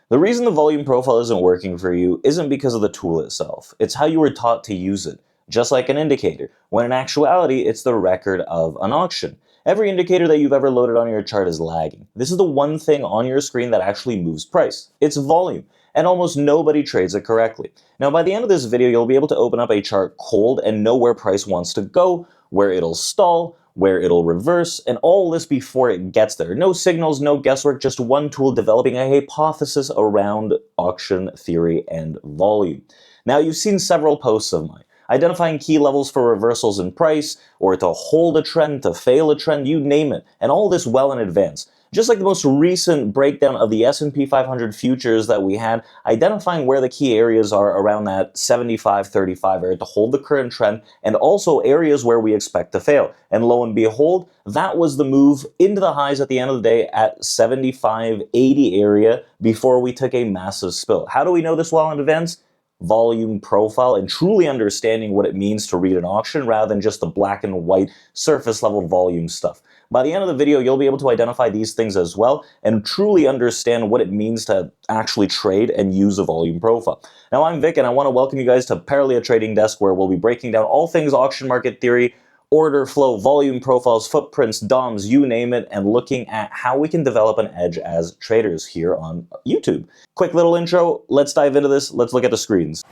The reason the volume profile isn't working for you isn't because of the tool itself. It's how you were taught to use it, just like an indicator, when in actuality it's the record of an auction. Every indicator that you've ever loaded on your chart is lagging. This is the one thing on your screen that actually moves price. It's volume, and almost nobody trades it correctly. Now, by the end of this video, you'll be able to open up a chart cold and know where price wants to go, where it'll stall, where it'll reverse, and all this before it gets there. No signals, no guesswork, just one tool developing a hypothesis around auction theory and volume. Now, you've seen several posts of mine, identifying key levels for reversals in price, or to hold a trend, to fail a trend, you name it, and all this well in advance. Just like the most recent breakdown of the S&P 500 futures that we had, identifying where the key areas are around that 75-35 area to hold the current trend, and also areas where we expect to fail. And lo and behold, that was the move into the highs at the end of the day at 75-80 area before we took a massive spill. How do we know this well in advance? Volume profile and truly understanding what it means to read an auction rather than just the black and white surface level volume stuff. By the end of the video, you'll be able to identify these things as well and truly understand what it means to actually trade and use a volume profile. Now, I'm Vic, and I want to welcome you guys to ParaliaTradingDesk, where we'll be breaking down all things auction market theory, order flow, volume profiles, footprints, DOMs, you name it, and looking at how we can develop an edge as traders here on YouTube. Quick little intro, let's dive into this, let's look at the screens.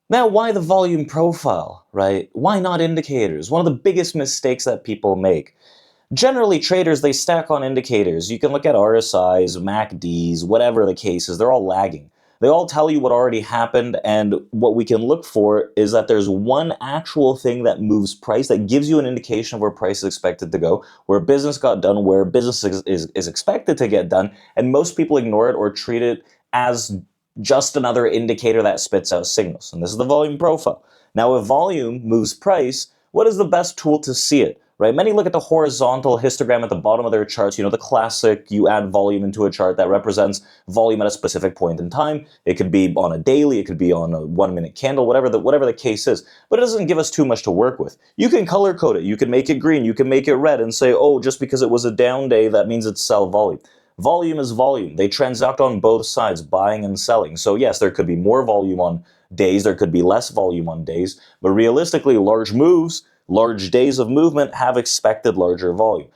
Now, why the volume profile, right? Why not indicators? One of the biggest mistakes that people make. Generally, traders, they stack on indicators. You can look at RSIs, MACDs, whatever the case is, they're all lagging. They all tell you what already happened, and what we can look for is that there's one actual thing that moves price, that gives you an indication of where price is expected to go, where business got done, where business is expected to get done, and most people ignore it or treat it as just another indicator that spits out signals. And this is the volume profile. Now, if volume moves price, what is the best tool to see it? Right? Many look at the horizontal histogram at the bottom of their charts, the classic, you add volume into a chart that represents volume at a specific point in time. It could be on a daily, it could be on a 1 minute candle, whatever the case is. But it doesn't give us too much to work with. You can color code it, you can make it green, you can make it red and say, oh, just because it was a down day, that means it's sell volume. Volume is volume. They transact on both sides, buying and selling. So yes, there could be more volume on days, there could be less volume on days, but realistically, large moves, large days of movement have expected larger volume.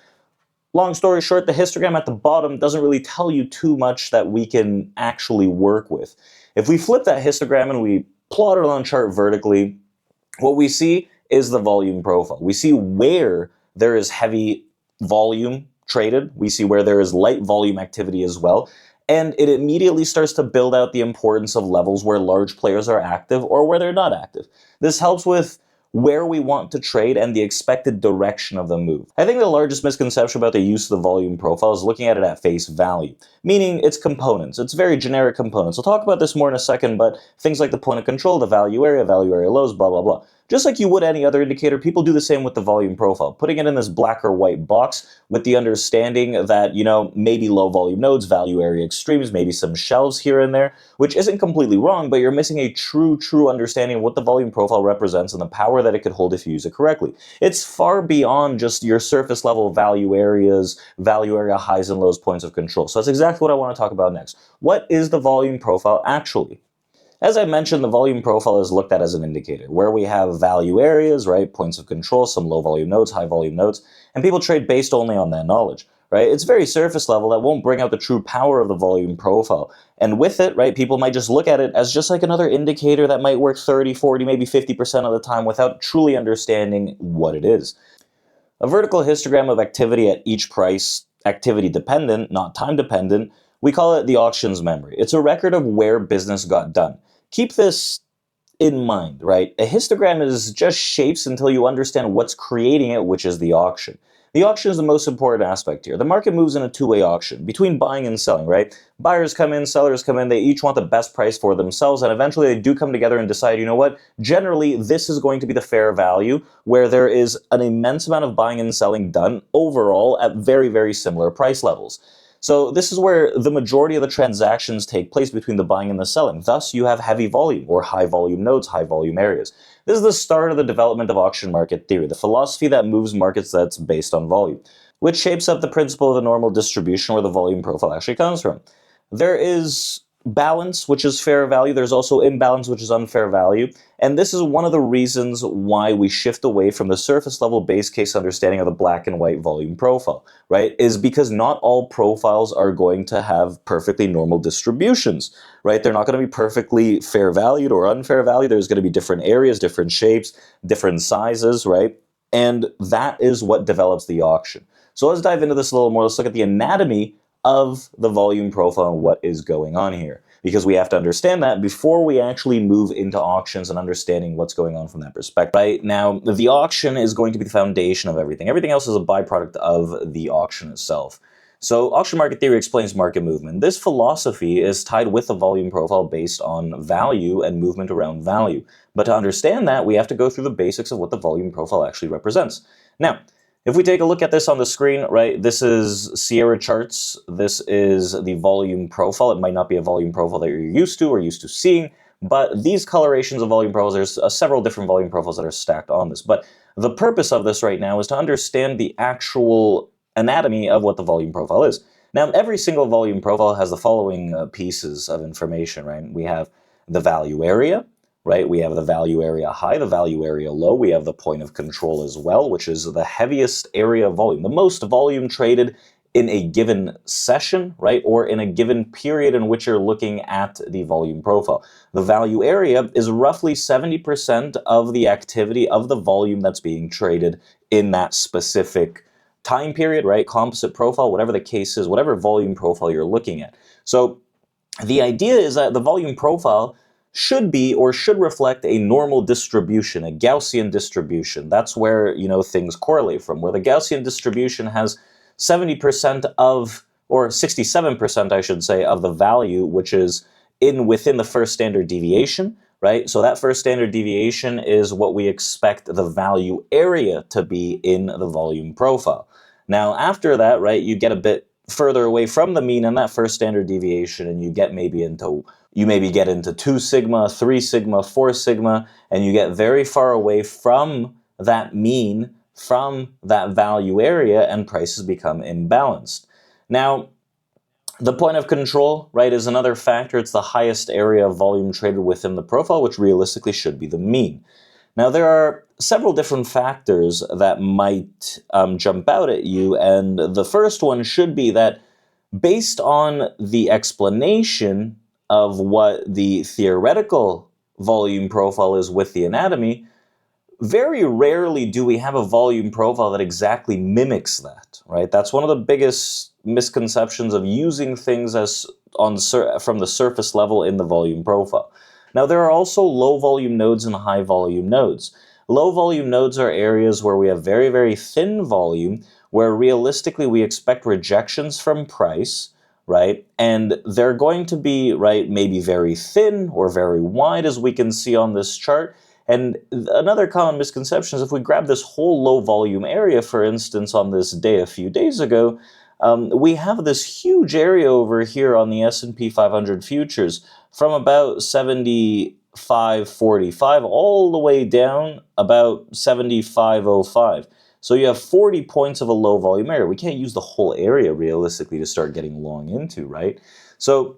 Long story short, the histogram at the bottom doesn't really tell you too much that we can actually work with. If we flip that histogram and we plot it on chart vertically, what we see is the volume profile. We see where there is heavy volume traded. We see where there is light volume activity as well. And it immediately starts to build out the importance of levels where large players are active or where they're not active. This helps with where we want to trade and the expected direction of the move. I think the largest misconception about the use of the volume profile is looking at it at face value, meaning its components. It's very generic components. I'll talk about this more in a second, but things like the point of control, the value area lows, blah, blah, blah. Just like you would any other indicator, people do the same with the volume profile, putting it in this black or white box with the understanding that, maybe low volume nodes, value area extremes, maybe some shelves here and there, which isn't completely wrong, but you're missing a true understanding of what the volume profile represents and the power that it could hold if you use it correctly. It's far beyond just your surface level value areas, value area highs and lows, points of control. So that's exactly what I want to talk about next. What is the volume profile actually? As I mentioned, the volume profile is looked at as an indicator, where we have value areas, right, points of control, some low volume nodes, high volume nodes, and people trade based only on that knowledge, right? It's very surface level that won't bring out the true power of the volume profile. And with it, right, people might just look at it as just like another indicator that might work 30, 40, maybe 50% of the time without truly understanding what it is. A vertical histogram of activity at each price, activity dependent, not time dependent, we call it the auctions memory. It's a record of where business got done. Keep this in mind, right? A histogram is just shapes until you understand what's creating it, which is the auction. The auction is the most important aspect here. The market moves in a two-way auction between buying and selling, right? Buyers come in, sellers come in, they each want the best price for themselves, and eventually they do come together and decide, you know what, generally this is going to be the fair value, where there is an immense amount of buying and selling done overall at very, very similar price levels. So this is where the majority of the transactions take place between the buying and the selling. Thus, you have heavy volume or high volume nodes, high volume areas. This is the start of the development of auction market theory, the philosophy that moves markets that's based on volume, which shapes up the principle of the normal distribution where the volume profile actually comes from. There is balance, which is fair value. There's also imbalance, which is unfair value. And this is one of the reasons why we shift away from the surface level base case understanding of the black and white volume profile, right? Is because not all profiles are going to have perfectly normal distributions, right? They're not going to be perfectly fair valued or unfair valued. There's going to be different areas, different shapes, different sizes, right? And that is what develops the auction. So let's dive into this a little more. Let's look at the anatomy of the volume profile and what is going on here, because we have to understand that before we actually move into auctions and understanding what's going on from that perspective. Right now, the auction is going to be the foundation of everything. Everything else is a byproduct of the auction itself. So auction market theory explains market movement. This philosophy is tied with the volume profile based on value and movement around value. But to understand that, we have to go through the basics of what the volume profile actually represents. Now, if we take a look at this on the screen, right, this is Sierra charts. This is the volume profile. It might not be a volume profile that you're used to or used to seeing, but these colorations of volume profiles, there's several different volume profiles that are stacked on this. But the purpose of this right now is to understand the actual anatomy of what the volume profile is. Now, every single volume profile has the following pieces of information, right? We have the value area, right? We have the value area high, the value area low. We have the point of control as well, which is the heaviest area of volume, the most volume traded in a given session, right? Or in a given period in which you're looking at the volume profile. The value area is roughly 70% of the activity of the volume that's being traded in that specific time period, right? Composite profile, whatever the case is, whatever volume profile you're looking at. So the idea is that the volume profile should be or should reflect a normal distribution, a Gaussian distribution. That's where, things correlate from, where the Gaussian distribution has 70% of, or 67%, I should say, of the value, which is within the first standard deviation, right? So that first standard deviation is what we expect the value area to be in the volume profile. Now, after that, right, you get a bit further away from the mean in that first standard deviation, and you maybe get into 2 sigma, 3 sigma, 4 sigma, and you get very far away from that mean, from that value area, and prices become imbalanced. Now, the point of control, right, is another factor. It's the highest area of volume traded within the profile, which realistically should be the mean. Now, there are several different factors that might jump out at you, and the first one should be that based on the explanation of what the theoretical volume profile is with the anatomy, very rarely do we have a volume profile that exactly mimics that, right? That's one of the biggest misconceptions of using things from the surface level in the volume profile. Now, there are also low volume nodes and high volume nodes. Low volume nodes are areas where we have very, very thin volume, where realistically we expect rejections from price, right? And they're going to be, right, maybe very thin or very wide, as we can see on this chart. And another common misconception is if we grab this whole low volume area, for instance, on this day a few days ago, we have this huge area over here on the S&P 500 futures from about 75.45 all the way down about 75.05. So you have 40 points of a low volume area. We can't use the whole area realistically to start getting long into, right? So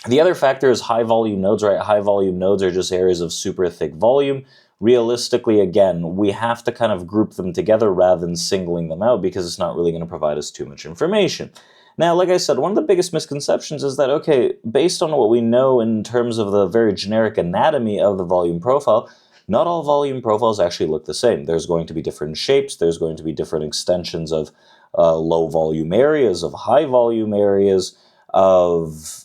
the other factor is high volume nodes, right? High volume nodes are just areas of super thick volume. Realistically, again, we have to kind of group them together rather than singling them out because it's not really going to provide us too much information. Now, like I said, one of the biggest misconceptions is that, okay, based on what we know in terms of the very generic anatomy of the volume profile, not all volume profiles actually look the same. There's going to be different shapes. There's going to be different extensions of low volume areas, of high volume areas, of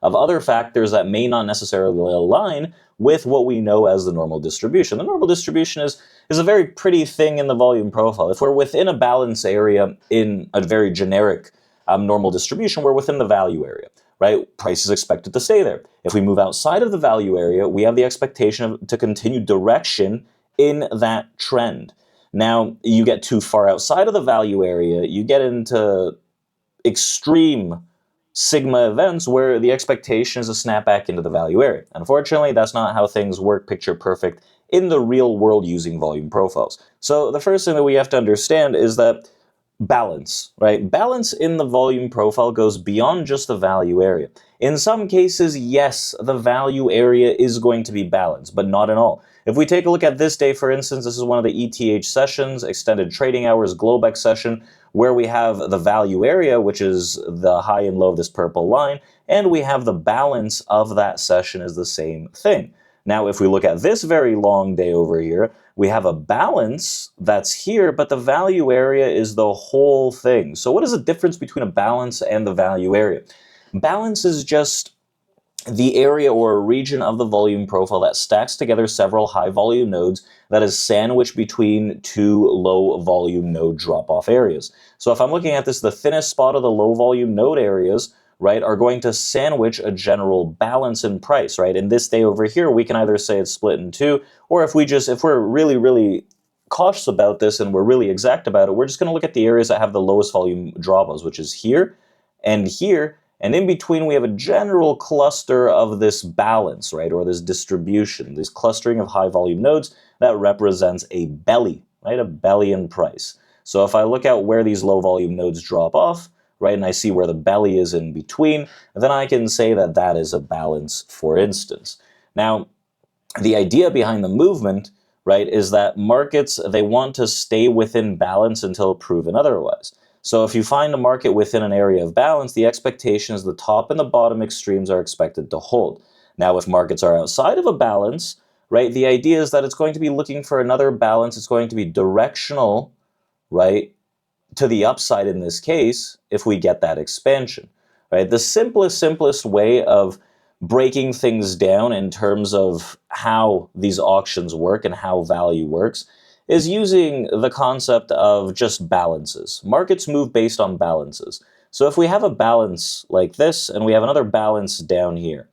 other factors that may not necessarily align with what we know as the normal distribution. The normal distribution is a very pretty thing in the volume profile. If we're within a balance area in a very generic normal distribution, we're within the value area, right? Price is expected to stay there. If we move outside of the value area, we have the expectation to continue direction in that trend. Now, you get too far outside of the value area, you get into extreme sigma events where the expectation is a snapback into the value area. Unfortunately, that's not how things work picture perfect in the real world using volume profiles. So the first thing that we have to understand is that balance, right? Balance in the volume profile goes beyond just the value area. In some cases, yes, the value area is going to be balanced, but not in all. If we take a look at this day, for instance, this is one of the ETH sessions, extended trading hours, Globex session, where we have the value area, which is the high and low of this purple line, and we have the balance of that session is the same thing. Now, if we look at this very long day over here, we have a balance that's here, but the value area is the whole thing. So what is the difference between a balance and the value area? Balance is just the area or a region of the volume profile that stacks together several high volume nodes that is sandwiched between two low volume node drop-off areas. So if I'm looking at this, the thinnest spot of the low volume node areas, right, are going to sandwich a general balance in price, right? In this day over here, we can either say it's split in two, or if we're really cautious about this and we're really exact about it, we're just going to look at the areas that have the lowest volume drawbacks, which is here, and in between we have a general cluster of this balance, right, or this distribution, this clustering of high volume nodes that represents a belly, right, a belly in price. So if I look at where these low volume nodes drop off, right, and I see where the belly is in between, then I can say that that is a balance, for instance. Now, the idea behind the movement, right, is that markets, they want to stay within balance until proven otherwise. So if you find a market within an area of balance, the expectation is the top and the bottom extremes are expected to hold. Now, if markets are outside of a balance, right, the idea is that it's going to be looking for another balance. It's going to be directional, right, to the upside in this case, if we get that expansion, right? The simplest way of breaking things down in terms of how these auctions work and how value works is using the concept of just balances. Markets move based on balances. So if we have a balance like this and we have another balance down here,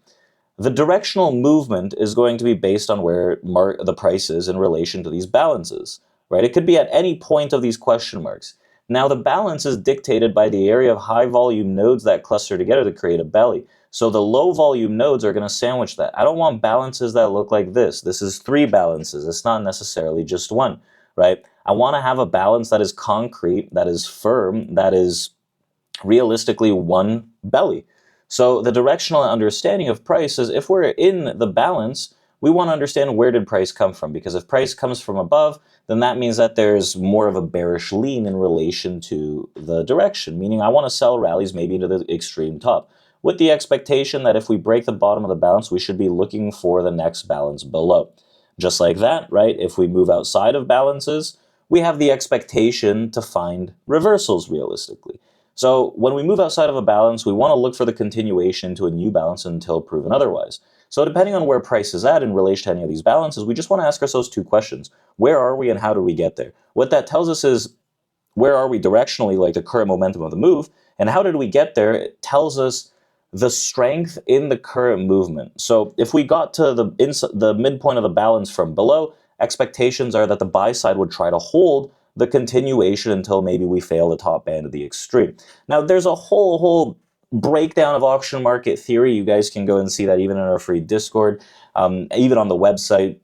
the directional movement is going to be based on where the price is in relation to these balances, right? It could be at any point of these question marks. Now, the balance is dictated by the area of high volume nodes that cluster together to create a belly. So the low volume nodes are going to sandwich that. I don't want balances that look like this. This is three balances. It's not necessarily just one, right? I want to have a balance that is concrete, that is firm, that is realistically one belly. So the directional understanding of price is if we're in the balance, we want to understand where did price come from, because if price comes from above, then that means that there's more of a bearish lean in relation to the direction, meaning I want to sell rallies maybe to the extreme top, with the expectation that if we break the bottom of the balance, we should be looking for the next balance below. Just like that, right? If we move outside of balances, we have the expectation to find reversals realistically. So when we move outside of a balance, we want to look for the continuation into a new balance until proven otherwise. So depending on where price is at in relation to any of these balances, we just want to ask ourselves two questions. Where are we and how do we get there? What that tells us is where are we directionally, like the current momentum of the move, and how did we get there? It tells us the strength in the current movement. So if we got to the midpoint of the balance from below, expectations are that the buy side would try to hold the continuation until maybe we fail the top band of the extreme. Now, there's a whole breakdown of auction market theory. You guys can go and see that even in our free Discord, even on the website.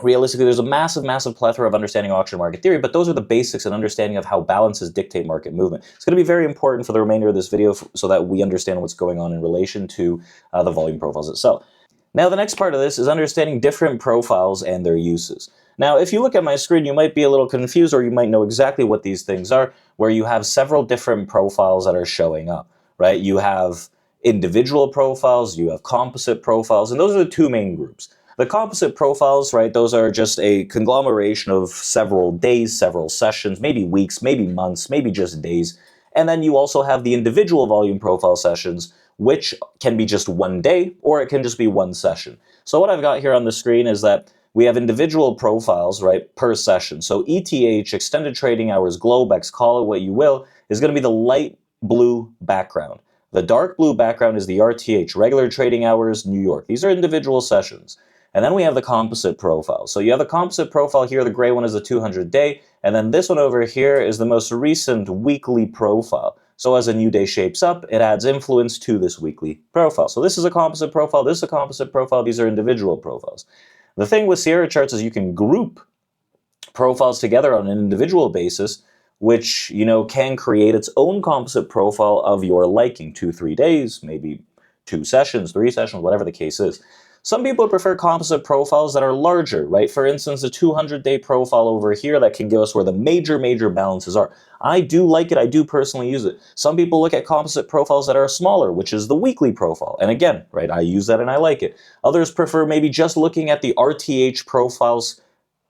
Realistically, there's a massive plethora of understanding auction market theory, but those are the basics and understanding of how balances dictate market movement. It's going to be very important for the remainder of this video so that we understand what's going on in relation to the volume profiles itself. Now, the next part of this is understanding different profiles and their uses. Now, if you look at my screen, you might be a little confused, or you might know exactly what these things are, where you have several different profiles that are showing up, right? You have individual profiles, you have composite profiles, and those are the two main groups. The composite profiles, right, those are just a conglomeration of several days, several sessions, maybe weeks, maybe months, maybe just days. And then you also have the individual volume profile sessions, which can be just one day, or it can just be one session. So what I've got here on the screen is that we have individual profiles, right, per session. So ETH, extended trading hours, Globex, call it what you will, is going to be the light blue background. The dark blue background is the RTH, regular trading hours, New York. These are individual sessions. And then we have the composite profile. So you have the composite profile here, the gray one is the 200-day, and then this one over here is the most recent weekly profile. So as a new day shapes up, it adds influence to this weekly profile. So this is a composite profile, this is a composite profile, these are individual profiles. The thing with Sierra charts is you can group profiles together on an individual basis, which, can create its own composite profile of your liking, 2-3 days, maybe 2 sessions, 3 sessions, whatever the case is. Some people prefer composite profiles that are larger, right? For instance, a 200-day profile over here that can give us where the major balances are. I do like it. I do personally use it. Some people look at composite profiles that are smaller, which is the weekly profile. And again, right, I use that and I like it. Others prefer maybe just looking at the RTH profiles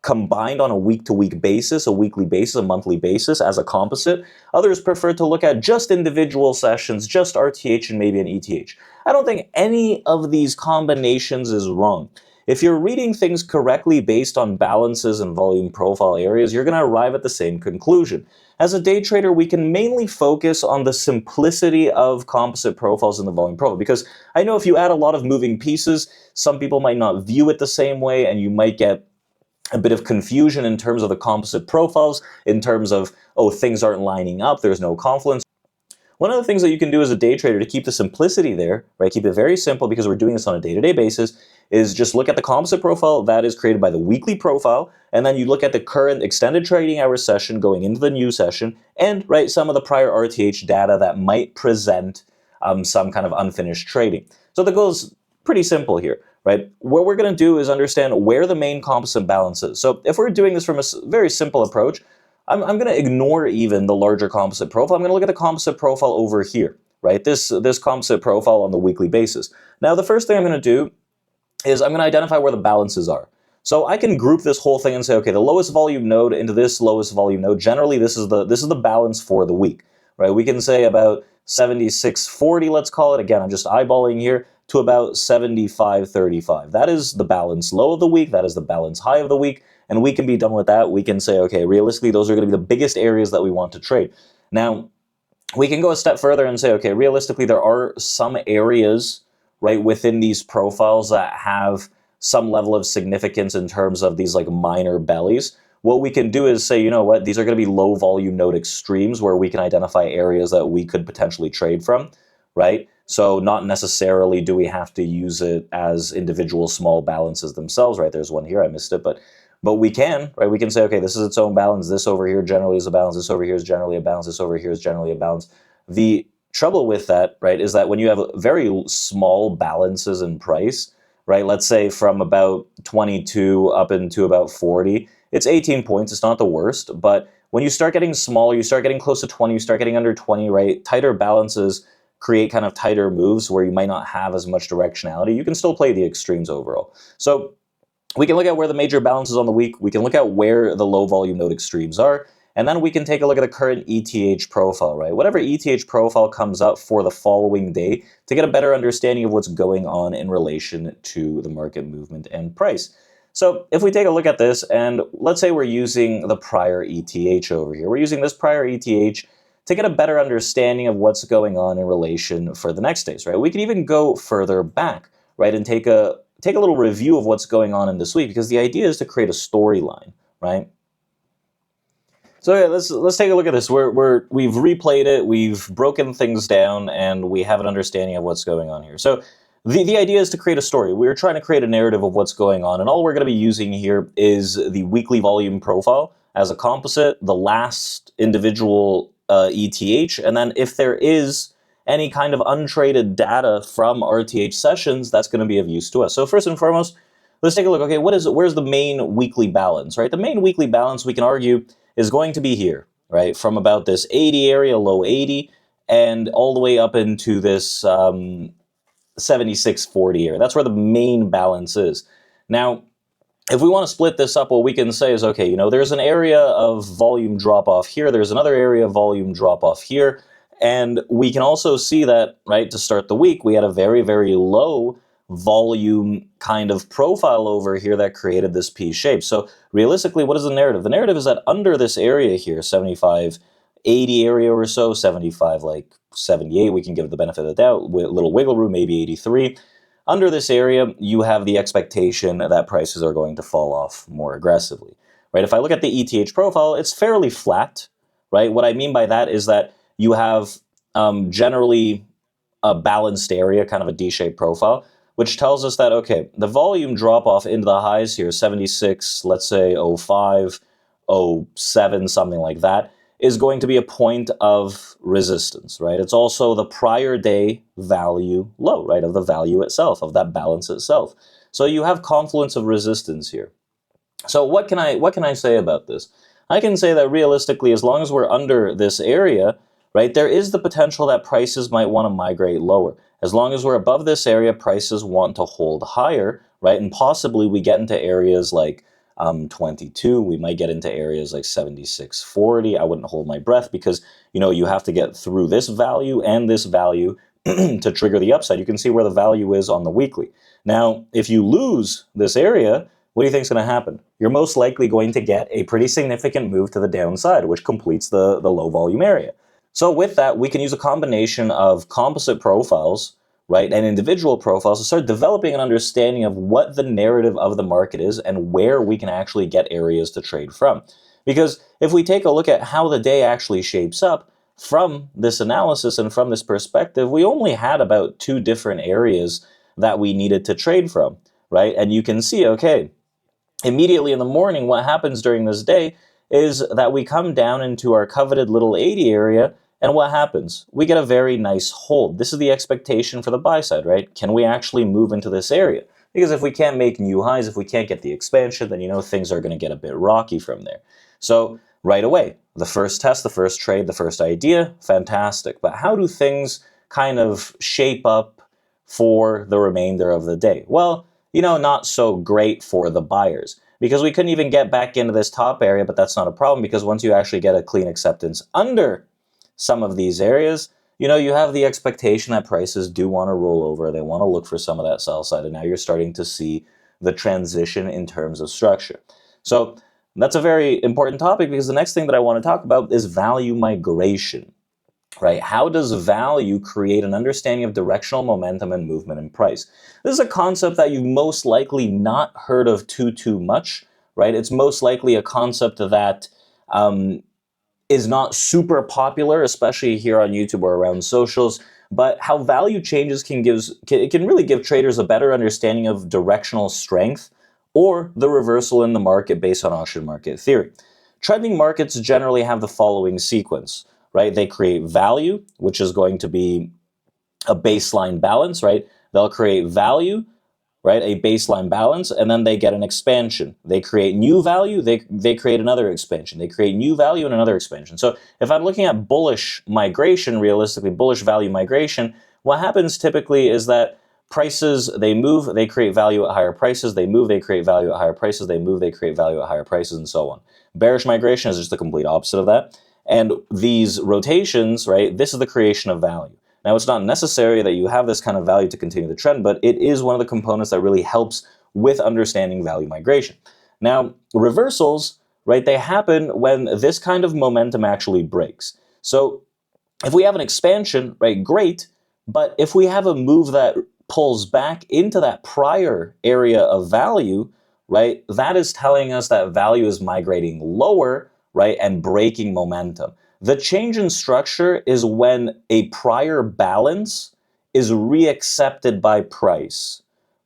combined on a week-to-week basis, a weekly basis, a monthly basis as a composite. Others prefer to look at just individual sessions, just RTH and maybe an ETH. I don't think any of these combinations is wrong. If you're reading things correctly based on balances and volume profile areas, you're going to arrive at the same conclusion. As a day trader, we can mainly focus on the simplicity of composite profiles in the volume profile, because I know if you add a lot of moving pieces, some people might not view it the same way, and you might get a bit of confusion in terms of the composite profiles, in terms of, oh, things aren't lining up, there's no confluence. One of the things that you can do as a day trader to keep the simplicity there, right, keep it very simple because we're doing this on a day-to-day basis, is just look at the composite profile that is created by the weekly profile, and then you look at the current extended trading hour session going into the new session, and, right, some of the prior RTH data that might present some kind of unfinished trading. So the goal is pretty simple here. Right? What we're going to do is understand where the main composite balance is. So if we're doing this from a very simple approach, I'm going to ignore even the larger composite profile. I'm going to look at the composite profile over here, right? This composite profile on the weekly basis. Now, the first thing I'm going to do is I'm going to identify where the balances are. So I can group this whole thing and say, okay, the lowest volume node into this lowest volume node. Generally, this is the balance for the week, right? We can say about 76.40, let's call it. Again, I'm just eyeballing here, to about 75.35. That is the balance low of the week. That is the balance high of the week. And we can be done with that. We can say, okay, realistically, those are going to be the biggest areas that we want to trade. Now, we can go a step further and say, okay, realistically, there are some areas, right, within these profiles that have some level of significance in terms of these like minor bellies. What we can do is say, you know what, these are going to be low volume node extremes where we can identify areas that we could potentially trade from, right? So not necessarily do we have to use it as individual small balances themselves, right? There's one here, I missed it, but we can, right? We can say, okay, this is its own balance. This over here generally is a balance. This over here is generally a balance. This over here is generally a balance. The trouble with that, right, is that when you have very small balances in price, right, let's say from about 22 up into about 40, it's 18 points. It's not the worst, but when you start getting smaller, you start getting close to 20, you start getting under 20, right? Tighter balances create kind of tighter moves where you might not have as much directionality. You can still play the extremes overall. So we can look at where the major balances on the week. We can look at where the low volume node extremes are. And then we can take a look at the current ETH profile, right? Whatever ETH profile comes up for the following day to get a better understanding of what's going on in relation to the market movement and price. So if we take a look at this, and let's say we're using the prior ETH over here. We're using this prior ETH to get a better understanding of what's going on in relation for the next days, right? We can even go further back, right, and take a little review of what's going on in this week, because the idea is to create a storyline, right? So yeah, let's take a look at this. We've replayed it, we've broken things down, and we have an understanding of what's going on here. So the idea is to create a story. We're trying to create a narrative of what's going on, and all we're going to be using here is the weekly volume profile as a composite, the last individual ETH, and then if there is any kind of untraded data from RTH sessions, that's going to be of use to us. So first and foremost, let's take a look. Okay, where's the main weekly balance, right? The main weekly balance, we can argue, is going to be here, right? From about this 80 area, low 80, and all the way up into this 76.40 area. That's where the main balance is. Now, if we want to split this up, what we can say is, okay, there's an area of volume drop off here, there's another area of volume drop off here, and we can also see that, right, to start the week, we had a very, very low volume kind of profile over here that created this P shape. So realistically, what is the narrative? The narrative is that under this area here, 75, 80 area or so, 75, like 78, we can give the benefit of the doubt, with a little wiggle room, maybe 83. Under this area, you have the expectation that prices are going to fall off more aggressively, right? If I look at the ETH profile, it's fairly flat, right? What I mean by that is that you have generally a balanced area, kind of a D-shaped profile. which tells us that, okay, the volume drop off into the highs here, 76, let's say 05, 07, something like that, is going to be a point of resistance, right? It's also the prior day value low, right, of the value itself, of that balance itself. So you have confluence of resistance here. So what can I say about this? I can say that realistically, as long as we're under this area, right, there is the potential that prices might want to migrate lower. As long as we're above this area, prices want to hold higher, right? And possibly we get into areas like 22. We might get into areas like 76.40. I wouldn't hold my breath because, you have to get through this value and this value to trigger the upside. You can see where the value is on the weekly. Now, if you lose this area, what do you think is going to happen? You're most likely going to get a pretty significant move to the downside, which completes the low volume area. So with that, we can use a combination of composite profiles, right, and individual profiles to start developing an understanding of what the narrative of the market is and where we can actually get areas to trade from. Because if we take a look at how the day actually shapes up, from this analysis and from this perspective, we only had about 2 different areas that we needed to trade from, right? And you can see, okay, immediately in the morning, what happens during this day is that we come down into our coveted little 80 area, and what happens? We get a very nice hold. This is the expectation for the buy side, right? Can we actually move into this area? Because if we can't make new highs, if we can't get the expansion, then things are going to get a bit rocky from there. So right away, the first test, the first trade, the first idea, fantastic. But how do things kind of shape up for the remainder of the day? Well, not so great for the buyers because we couldn't even get back into this top area, but that's not a problem because once you actually get a clean acceptance under some of these areas, you have the expectation that prices do want to roll over. They want to look for some of that sell side, and now you're starting to see the transition in terms of structure. So that's a very important topic because the next thing that I want to talk about is value migration. Right? How does value create an understanding of directional momentum and movement in price? This is a concept that you've most likely not heard of too much, right? It's most likely a concept that is not super popular, especially here on YouTube or around socials. But how value changes can really give traders a better understanding of directional strength or the reversal in the market based on auction market theory. Trending markets generally have the following sequence. Right? They create value, which is going to be a baseline balance, right? They'll create value, right? A baseline balance, and then they get an expansion. They create new value, they create another expansion. They create new value and another expansion. So if I'm looking at bullish migration, realistically, bullish value migration, what happens typically is that prices, they move, they create value at higher prices, they move, they create value at higher prices, they move, they create value at higher prices, and so on. Bearish migration is just the complete opposite of that. And these rotations, right, this is the creation of value. Now, it's not necessary that you have this kind of value to continue the trend, but it is one of the components that really helps with understanding value migration. Now, reversals, right, they happen when this kind of momentum actually breaks. So if we have an expansion, right, great, but if we have a move that pulls back into that prior area of value, right, that is telling us that value is migrating lower, right, and breaking momentum. The change in structure is when a prior balance is reaccepted by price,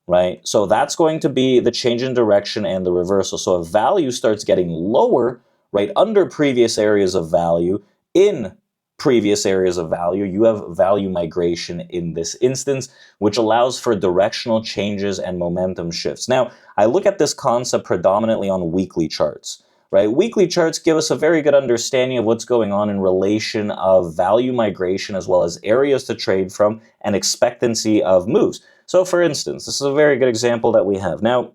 right? So that's going to be the change in direction and the reversal. So if value starts getting lower, right, under previous areas of value, in previous areas of value, you have value migration in this instance, which allows for directional changes and momentum shifts. Now, I look at this concept predominantly on weekly charts. Right? Weekly charts give us a very good understanding of what's going on in relation of value migration as well as areas to trade from and expectancy of moves. So for instance, this is a very good example that we have. Now,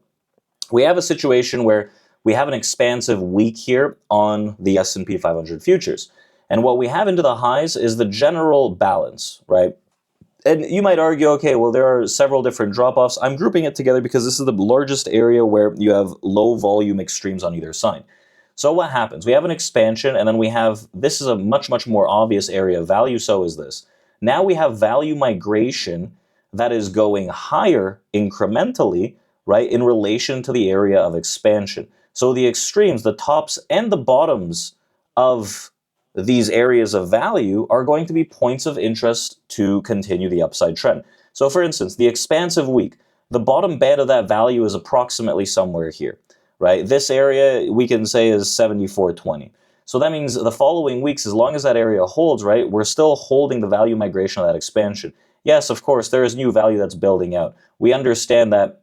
we have a situation where we have an expansive week here on the S&P 500 futures. And what we have into the highs is the general balance, right? And you might argue, okay, well, there are several different drop-offs. I'm grouping it together because this is the largest area where you have low volume extremes on either side. So what happens? We have an expansion, and then we have, this is a much more obvious area of value, so is this. Now we have value migration that is going higher incrementally, right, in relation to the area of expansion. So the extremes, the tops and the bottoms of these areas of value are going to be points of interest to continue the upside trend. So for instance, the expansive week, the bottom band of that value is approximately somewhere here, right? This area we can say is 74.20. So that means the following weeks, as long as that area holds, right, we're still holding the value migration of that expansion. Yes, of course, there is new value that's building out. We understand that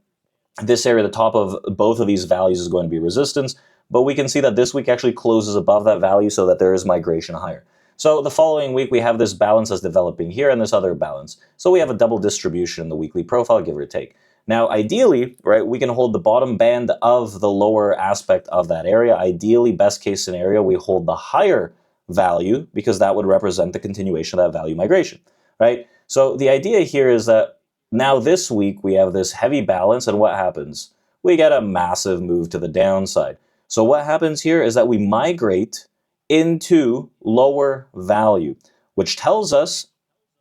this area, the top of both of these values is going to be resistance, but we can see that this week actually closes above that value so that there is migration higher. So the following week, we have this balance that's developing here and this other balance. So we have a double distribution in the weekly profile, give or take. Now, ideally, right, we can hold the bottom band of the lower aspect of that area. Ideally, best case scenario, we hold the higher value because that would represent the continuation of that value migration, right? So the idea here is that now this week we have this heavy balance, and what happens? We get a massive move to the downside. So what happens here is that we migrate into lower value, which tells us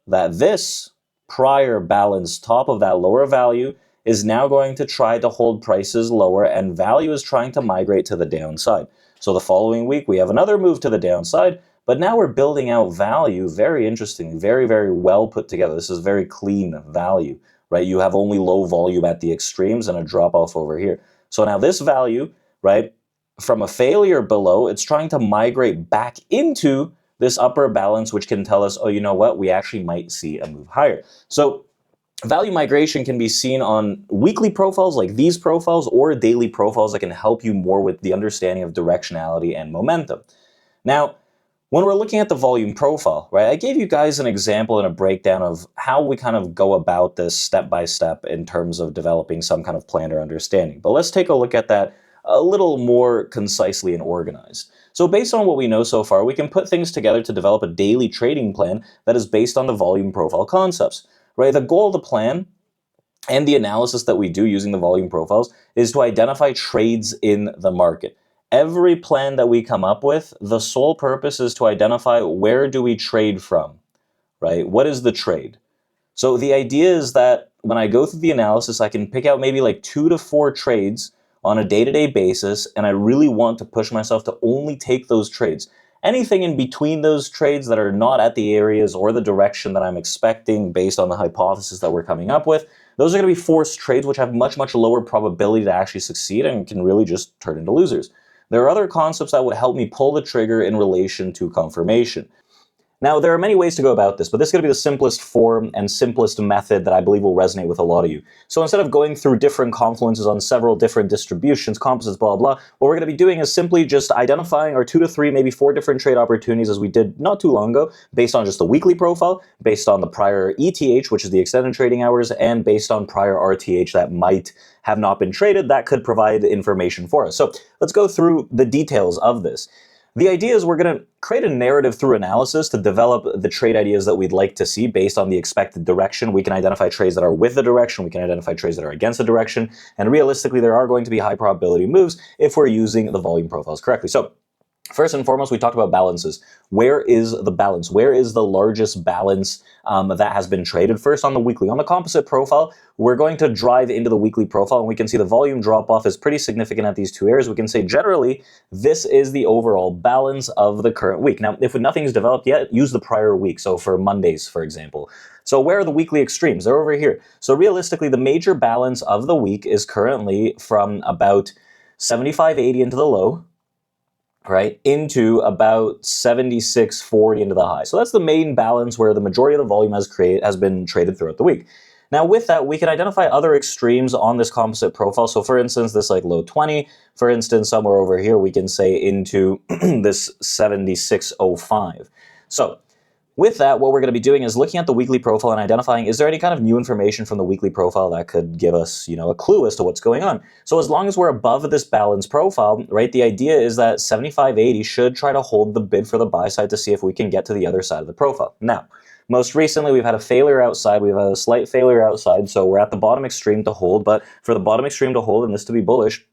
that this prior balance top of that lower value is now going to try to hold prices lower, and value is trying to migrate to the downside. So the following week we have another move to the downside, but now we're building out value. Very interesting, very, very well put together. This is very clean value, right? You have only low volume at the extremes and a drop off over here. So now this value, right, from a failure below, it's trying to migrate back into this upper balance, which can tell us, oh, you know what, we actually might see a move higher. So value migration can be seen on weekly profiles like these profiles or daily profiles that can help you more with the understanding of directionality and momentum. Now, when we're looking at the volume profile, right, I gave you guys an example and a breakdown of how we kind of go about this step by step in terms of developing some kind of plan or understanding. But let's take a look at that a little more concisely and organized. So based on what we know so far, we can put things together to develop a daily trading plan that is based on the volume profile concepts, right? The goal of the plan and the analysis that we do using the volume profiles is to identify trades in the market. Every plan that we come up with, the sole purpose is to identify where do we trade from, right? What is the trade? So the idea is that when I go through the analysis, I can pick out maybe like 2 to 4 trades on a day-to-day basis, and I really want to push myself to only take those trades. Anything in between those trades that are not at the areas or the direction that I'm expecting based on the hypothesis that we're coming up with, those are going to be forced trades which have much, much lower probability to actually succeed and can really just turn into losers. There are other concepts that would help me pull the trigger in relation to confirmation. Now, there are many ways to go about this, but this is going to be the simplest form and simplest method that I believe will resonate with a lot of you. So instead of going through different confluences on several different distributions, composites, blah, blah, what we're going to be doing is simply just identifying our 2 to 3, maybe 4 different trade opportunities as we did not too long ago, based on just the weekly profile, based on the prior ETH, which is the extended trading hours, and based on prior RTH that might have not been traded that could provide information for us. So let's go through the details of this. The idea is we're going to create a narrative through analysis to develop the trade ideas that we'd like to see based on the expected direction. We can identify trades that are with the direction, we can identify trades that are against the direction, and realistically there are going to be high probability moves if we're using the volume profiles correctly. So first and foremost, we talked about balances. Where is the balance? Where is the largest balance that has been traded? First, on the weekly. On the composite profile, we're going to drive into the weekly profile, and we can see the volume drop-off is pretty significant at these 2 areas. We can say, generally, this is the overall balance of the current week. Now, if nothing's developed yet, use the prior week. So for Mondays, for example. So where are the weekly extremes? They're over here. So realistically, the major balance of the week is currently from about 75.80 into the low, right, into about 76.40 into the high. So that's the main balance where the majority of the volume has been traded throughout the week. Now with that, we can identify other extremes on this composite profile. So for instance, this like low 20, for instance, somewhere over here, we can say into this 76.05. So with that, what we're going to be doing is looking at the weekly profile and identifying, is there any kind of new information from the weekly profile that could give us, a clue as to what's going on? So as long as we're above this balance profile, right, the idea is that 75.80 should try to hold the bid for the buy side to see if we can get to the other side of the profile. Now, most recently, we've had a failure outside. We've had a slight failure outside, so we're at the bottom extreme to hold. But for the bottom extreme to hold and this to be bullish,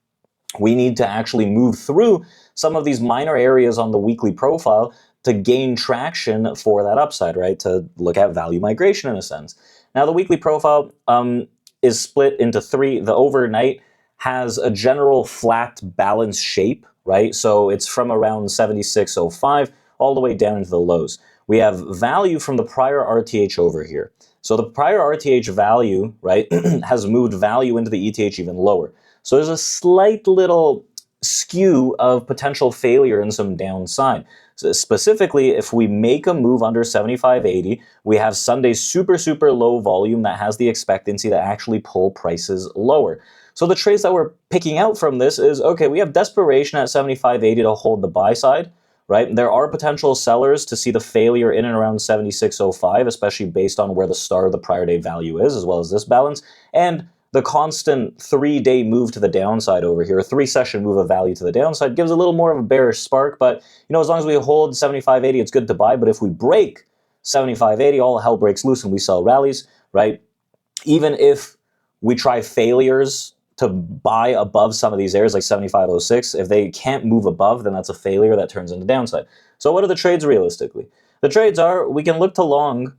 we need to actually move through some of these minor areas on the weekly profile to gain traction for that upside, right? To look at value migration in a sense. Now, the weekly profile is split into 3. The overnight has a general flat balance shape, right? So it's from around 76.05 all the way down into the lows. we have value from the prior RTH over here. So the prior RTH value, right, has moved value into the ETH even lower. So there's a slight little skew of potential failure and some downside. So specifically, if we make a move under 75.80, we have Sunday's super, super low volume that has the expectancy to actually pull prices lower. So the trades that we're picking out from this is, okay, we have desperation at 75.80 to hold the buy side, right? There are potential sellers to see the failure in and around 76.05, especially based on where the start of the prior day value is, as well as this balance. And the constant 3-day move to the downside over here, a 3-session move of value to the downside, gives a little more of a bearish spark. But, as long as we hold 75.80, it's good to buy. But if we break 75.80, all hell breaks loose and we sell rallies, right? Even if we try failures to buy above some of these areas like 75.06, if they can't move above, then that's a failure that turns into downside. So what are the trades realistically? The trades are, we can look to long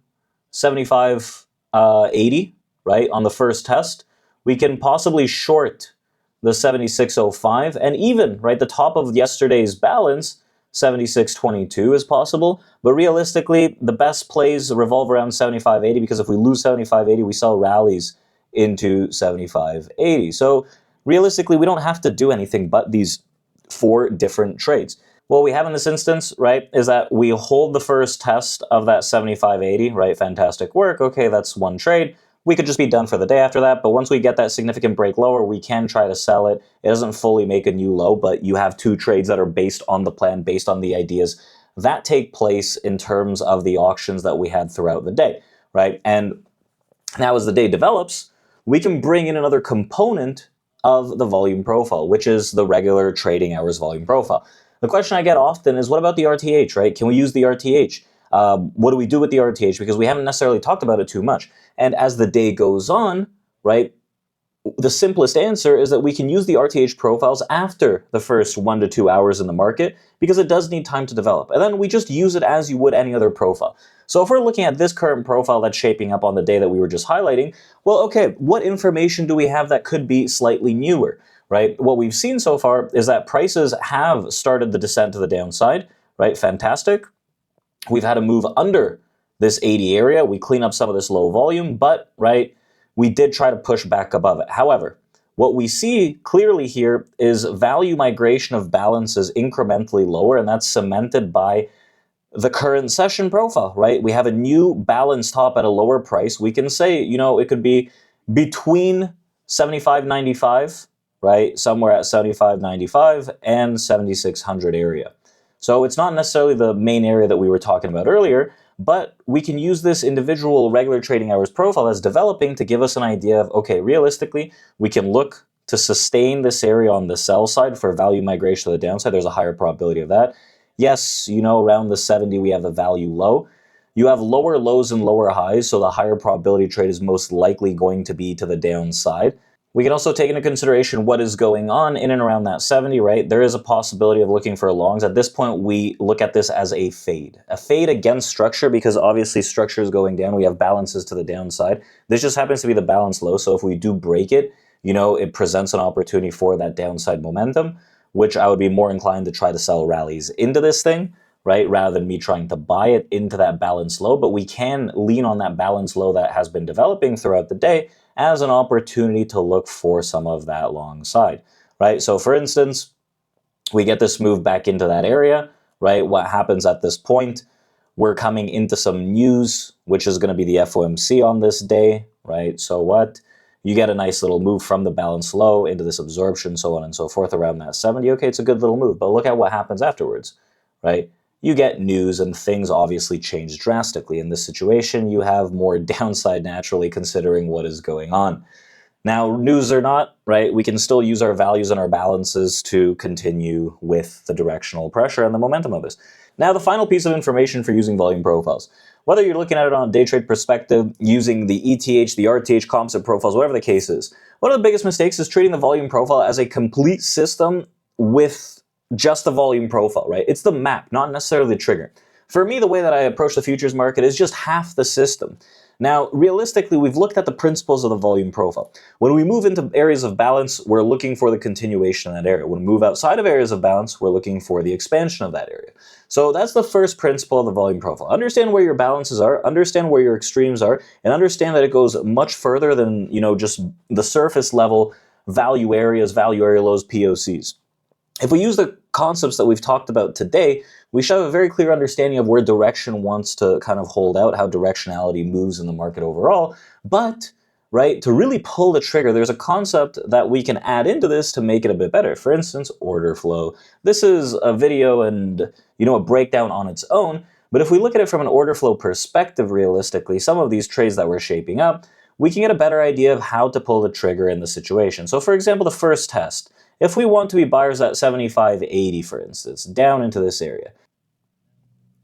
75.80, right, on the first test. We can possibly short the 76.05, and even, right, the top of yesterday's balance, 76.22 is possible, but realistically, the best plays revolve around 75.80, because if we lose 75.80, we sell rallies into 75.80. So realistically, we don't have to do anything but these 4 different trades. What we have in this instance, right, is that we hold the first test of that 75.80, right, fantastic work, okay, that's one trade. We could just be done for the day after that, but once we get that significant break lower, we can try to sell it. It doesn't fully make a new low, but you have 2 trades that are based on the plan, based on the ideas that take place in terms of the auctions that we had throughout the day, right? And now as the day develops, we can bring in another component of the volume profile, which is the regular trading hours volume profile. The question I get often is, what about the RTH, right? Can we use the RTH? What do we do with the RTH? Because we haven't necessarily talked about it too much. And as the day goes on, right, the simplest answer is that we can use the RTH profiles after the first 1 to 2 hours in the market, because it does need time to develop. And then we just use it as you would any other profile. So if we're looking at this current profile that's shaping up on the day that we were just highlighting, well, okay, what information do we have that could be slightly newer, right? What we've seen so far is that prices have started the descent to the downside, right? Fantastic. We've had a move under this 80 area. We clean up some of this low volume, but, right, we did try to push back above it. However, what we see clearly here is value migration of balances incrementally lower, and that's cemented by the current session profile, right? We have a new balance top at a lower price. We can say, it could be between 75.95, right, somewhere at 75.95 and 7600 area. So it's not necessarily the main area that we were talking about earlier, but we can use this individual regular trading hours profile as developing to give us an idea of, okay, realistically, we can look to sustain this area on the sell side for value migration to the downside. There's a higher probability of that. Yes, around the 70, we have the value low. You have lower lows and lower highs, so the higher probability trade is most likely going to be to the downside. We can also take into consideration what is going on in and around that 70, right? There is a possibility of looking for longs. At this point, we look at this as a fade against structure, because obviously structure is going down. We have balances to the downside. This just happens to be the balance low. So if we do break it, it presents an opportunity for that downside momentum, which I would be more inclined to try to sell rallies into this thing, right? Rather than me trying to buy it into that balance low. But we can lean on that balance low that has been developing throughout the day as an opportunity to look for some of that long side, right? So for instance, we get this move back into that area, right? What happens at this point? We're coming into some news, which is going to be the FOMC on this day, right? So what? You get a nice little move from the balance low into this absorption, so on and so forth, around that 70. Okay, it's a good little move, but look at what happens afterwards, right? You get news and things obviously change drastically. In this situation, you have more downside naturally, considering what is going on. Now, news or not, right, we can still use our values and our balances to continue with the directional pressure and the momentum of this. Now, the final piece of information for using volume profiles. Whether you're looking at it on a day trade perspective, using the ETH, the RTH composite profiles, whatever the case is, one of the biggest mistakes is treating the volume profile as a complete system with just the volume profile, right? It's the map, not necessarily the trigger. For me, the way that I approach the futures market is just half the system. Now, realistically, we've looked at the principles of the volume profile. When we move into areas of balance, we're looking for the continuation in that area. When we move outside of areas of balance, we're looking for the expansion of that area. So that's the first principle of the volume profile. Understand where your balances are, understand where your extremes are, and understand that it goes much further than, just the surface level value areas, value area lows, POCs. If we use the concepts that we've talked about today, we should have a very clear understanding of where direction wants to kind of hold out, how directionality moves in the market overall. But, right, to really pull the trigger, there's a concept that we can add into this to make it a bit better. For instance, order flow. This is a video and, a breakdown on its own. But if we look at it from an order flow perspective, realistically, some of these trades that we're shaping up, we can get a better idea of how to pull the trigger in the situation. So for example, the first test. If we want to be buyers at 75.80, for instance, down into this area.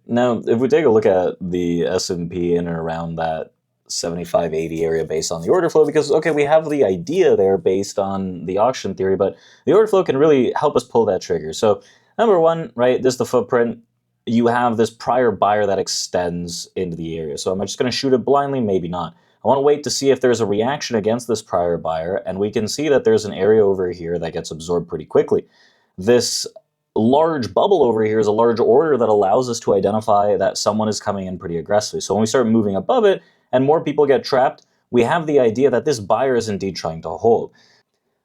Now, if we take a look at the S&P in and around that 75.80 area based on the order flow, because, okay, we have the idea there based on the auction theory, but the order flow can really help us pull that trigger. So number one, right, this is the footprint. You have this prior buyer that extends into the area. So am I just going to shoot it blindly? Maybe not. I want to wait to see if there's a reaction against this prior buyer, and we can see that there's an area over here that gets absorbed pretty quickly. This large bubble over here is a large order that allows us to identify that someone is coming in pretty aggressively. So when we start moving above it and more people get trapped, we have the idea that this buyer is indeed trying to hold.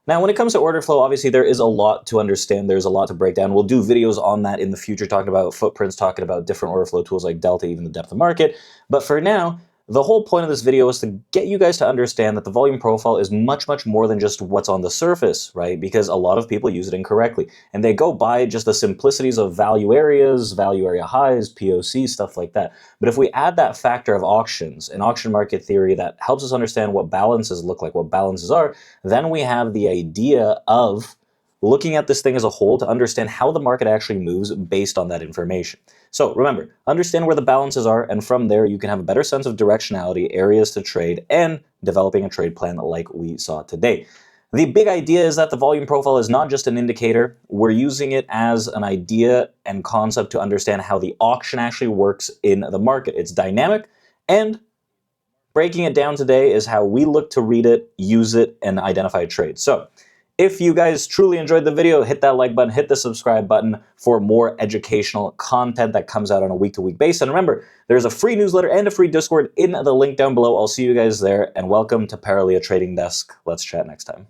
Now, when it comes to order flow, obviously there is a lot to understand. There's a lot to break down. We'll do videos on that in the future, talking about footprints, talking about different order flow tools like Delta, even the depth of market. But for now, the whole point of this video is to get you guys to understand that the volume profile is much, much more than just what's on the surface, right? Because a lot of people use it incorrectly. And they go by just the simplicities of value areas, value area highs, POC, stuff like that. But if we add that factor of auctions and auction market theory that helps us understand what balances look like, what balances are, then we have the idea of looking at this thing as a whole to understand how the market actually moves based on that information. So remember, understand where the balances are, and from there you can have a better sense of directionality, areas to trade, and developing a trade plan like we saw today. The big idea is that the volume profile is not just an indicator. We're using it as an idea and concept to understand how the auction actually works in the market. It's dynamic, and breaking it down today is how we look to read it, use it, and identify trades. So if you guys truly enjoyed the video, hit that like button, hit the subscribe button for more educational content that comes out on a week-to-week basis. And remember, there's a free newsletter and a free Discord in the link down below. I'll see you guys there, and welcome to Paralia Trading Desk. Let's chat next time.